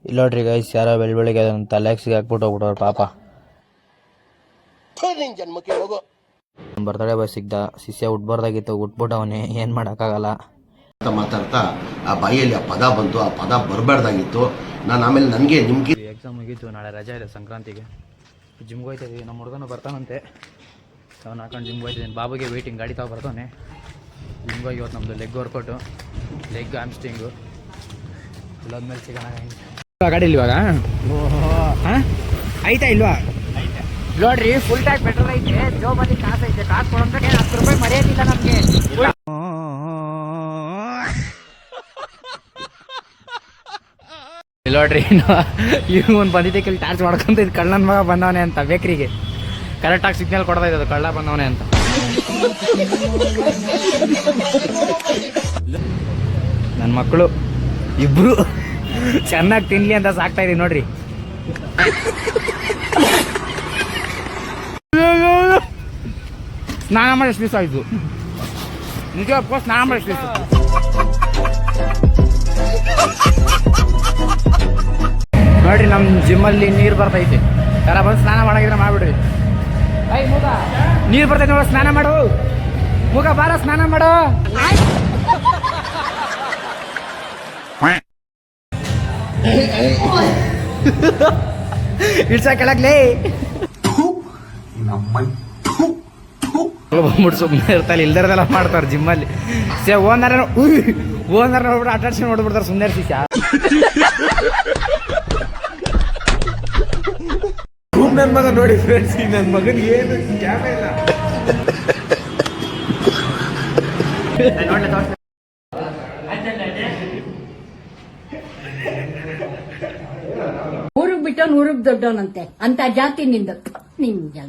ಇಲ್ಲ ನೋಡ್ರಿ ಗೈಸ್, ಯಾರೋ ಬೆಳಿಗ್ಗೆ ಅದನ್ನು ತಲೆಗೆ ಸಿಗಾಕ್ಬಿಟ್ಟು ಹೋಗ್ಬಿಟ್ಟವ್ರು ಪಾಪ. ಬರ್ತಡೇ ಬಾಯ್ ಸಿಗ್ದ, ಶಿಷ್ಯ ಉಟ್ಬಾರ್ದಾಗಿತ್ತು, ಉಟ್ಬಿಟ್ಟವನೇ, ಏನು ಮಾಡೋಕ್ಕಾಗಲ್ಲ. ಮಾತಾಡ್ತಾ ಆ ಬಾಯಿಯಲ್ಲಿ ಆ ಪದ ಬಂತು, ಆ ಪದ ಬರಬಾರ್ದಾಗಿತ್ತು. ನಾನು ಆಮೇಲೆ ನನಗೆ ನಿಮ್ಗೆ ಎಕ್ಸಾಮ್ ಮುಗೀತು, ನಾಳೆ ರಜೆ ಇದೆ ಸಂಕ್ರಾಂತಿಗೆ. ಜಿಮ್ಗೆ ಹೋಗ್ತಾಯಿದ್ದೀವಿ, ನಮ್ಮ ಹುಡುಗನು ಬರ್ತಾನಂತೆ. ಅವ್ನು ಹಾಕೊಂಡು ಜಿಮ್ಗೆ ಹೋಗ್ತಿದ್ದೀನಿ. ಬಾಬುಗೆ ವೆಯ್ಟಿಂಗ್ ಗಾಡಿ ತಾವು ಬರ್ತಾನೆ. ಜಿಮ್ಗೆ ಹೋಗಿ ಇವತ್ತು ನಮ್ಮದು ಲೆಗ್ ವರ್ಕೌಟು, ಲೆಗ್ ಆಮ್ಸ್ಟಿಂಗು ಇಲ್ಲೋದ್ಮೇಲೆ ಸಿಗೋಣ. ಗಾಡಿ ಇಲ್ವಾಗ ಆಯ್ತಾ ಇಲ್ವಾ? ನೋಡ್ರಿ, ಫುಲ್ ಟ್ಯಾಂಕ್ ಪೆಟ್ರೋಲ್ ಐತೆ, ಜೋಬಲ್ಲಿ ಕಾಸು ಐತೆ. ಕಾಸು ಕೊಡೋದ್ರೆ 10 ರೂಪಾಯಿ ಮರೆಯೋದಿಲ್ಲ ನಮಗೆ. ನೋಡ್ರಿ, ಇವ್ ಒಂದು ಬಂದಿದ್ದಕ್ಕೆ ಇಲ್ಲಿ ಟಾರ್ಚ್ ಮಾಡ್ಕೊಂತ ಇದು ಕಳ್ಳನ ಮಗ ಬಂದವನೆ ಅಂತ ಬೇಕ್ರಿಗೆ ಕರೆಕ್ಟಾಗಿ ಸಿಗ್ನಲ್ ಕೊಡ್ತಾ ಇದ್ದದು ಕಳ್ಳ ಬಂದವನೆ ಅಂತ. ನನ್ನ ಮಕ್ಕಳು ಇಬ್ರು ಚೆನ್ನಾಗಿ ತಿನ್ಲಿ ಅಂತ ಸಾಕ್ತಾ ಇದೀವಿ ನೋಡ್ರಿ. ಸ್ನಾನ ಮಾಡಿ ಎಷ್ಟು ದಿವಸ ಆಯ್ತು ನಿಜ, ಸ್ನಾನ ಮಾಡಿ ಎಷ್ಟು ದಿವಸ. ನೋಡ್ರಿ, ನಮ್ಮ ಜಿಮ್ಮಲ್ಲಿ ನೀರು ಬರ್ತೈತೆ. ಯಾರ ಬಂದು ಸ್ನಾನ ಮಾಡಾಗಿದ್ರೆ ಮಾಡ್ಬಿಡ್ರಿ. ನೀರು ಬರ್ತೈತೆ ನೋಡ, ಸ್ನಾನ ಮಾಡು. ಮುಗ ಬಾರ, ಸ್ನಾನ ಮಾಡು. ಇಡ್ಸ ಕೆಳಗ್ಲೇ ಬಂದ್ಬಿಟ್ಟು ಸುಮ್ಮನೆ ಇರ್ತಾರೆ. ಇಲ್ದರದೆಲ್ಲ ಮಾಡ್ತಾರೆ ಜಿಮ್ಮಲ್ಲಿ. ಓನರ್ ನೋಡ್ಬಿಟ್ಟು ಅಟ್ರಾಕ್ಷನ್ ನೋಡ್ಬಿಡ್ತಾರೆ. ಸುಮ್ಮನೆ ಇರ್ತೀಶ ನನ್ನ ಮಗ ನೋಡಿ ಫ್ರೆಂಡ್ಸ್, ನನ್ನ ಮಗನಿಗೆ ಏನು ಕ್ಯಾಮೆ ಇಲ್ಲ. ಊರಿಗೆ ಬಿಟ್ಟು ಊರಿಗೆ ದೊಡ್ಡವನಂತೆ ಅಂತ ಜಾತಿ ನಿಂದ ನಿಂಗೆ.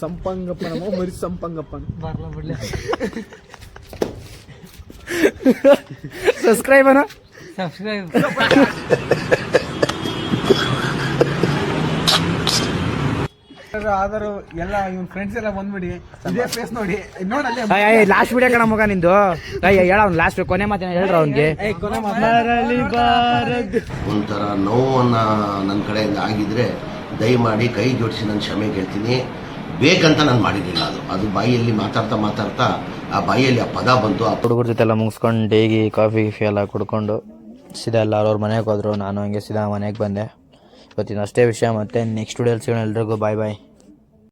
ಸಂಪಂಗಪ್ಪ ಮರಿ ಸಂಪಂಗಪ್ಪ ಸಬ್ಸ್ಕ್ರೈಬ್ ಆದರೂ ಎಲ್ಲ ಇವನ್ ಫ್ರೆಂಡ್ಸ್ ಎಲ್ಲ ಬಂದ್ಬಿಡಿ. ಇದೇ ಫೇಸ್ ನೋಡಿ, ನೋಡಲ್ಲಿ ಲಾಸ್ಟ್ ವಿಡಿಯೋ ಕಣ ಮಗ ನಿಂದು. ಹೇಳ ಅವ್ನು ಲಾಸ್ಟ್ ಕೊನೆ ಮಾತಿನ ಹೇಳ್ರ ಅವ್ನಿಗೆ. ಒಂಥರ ನೋವನ್ನ ನನ್ನ ಕಡೆಯಿಂದ ಆಗಿದ್ರೆ ದಯಮಾಡಿ ಕೈ ಜೋಡಿಸಿ ನಾನು ಕ್ಷಮೆ ಕೇಳ್ತೀನಿ. ಬೇಕಂತ ನಾನು ಮಾಡಿರಲಿಲ್ಲ. ಅದು ಬಾಯಿಯಲ್ಲಿ ಮಾತಾಡ್ತಾ ಆ ಬಾಯಿಯಲ್ಲಿ ಆ ಪದ ಬಂತು. ಆ ಹುಡುಗರ ಜೊತೆ ಎಲ್ಲ ಮುಗಿಸ್ಕೊಂಡು ಡೇಗಿ ಕಾಫಿ ಗಿಫಿ ಎಲ್ಲ ಕುಡ್ಕೊಂಡು ಸೀದಾ ಎಲ್ಲರೂ ಅವ್ರ ಮನೆಗೆ ಹೋದ್ರು. ನಾನು ಹಂಗೆ ಸೀದಾ ಮನೆಗೆ ಬಂದೆ. ಇವತ್ತಿನ ಅಷ್ಟೇ ವಿಷಯ. ಮತ್ತೆ ನೆಕ್ಸ್ಟ್ ವಿಡಿಯೋಲಿ ಸಿಗೋಣ. ಎಲ್ರಿಗೂ ಬಾಯ್ ಬಾಯ್.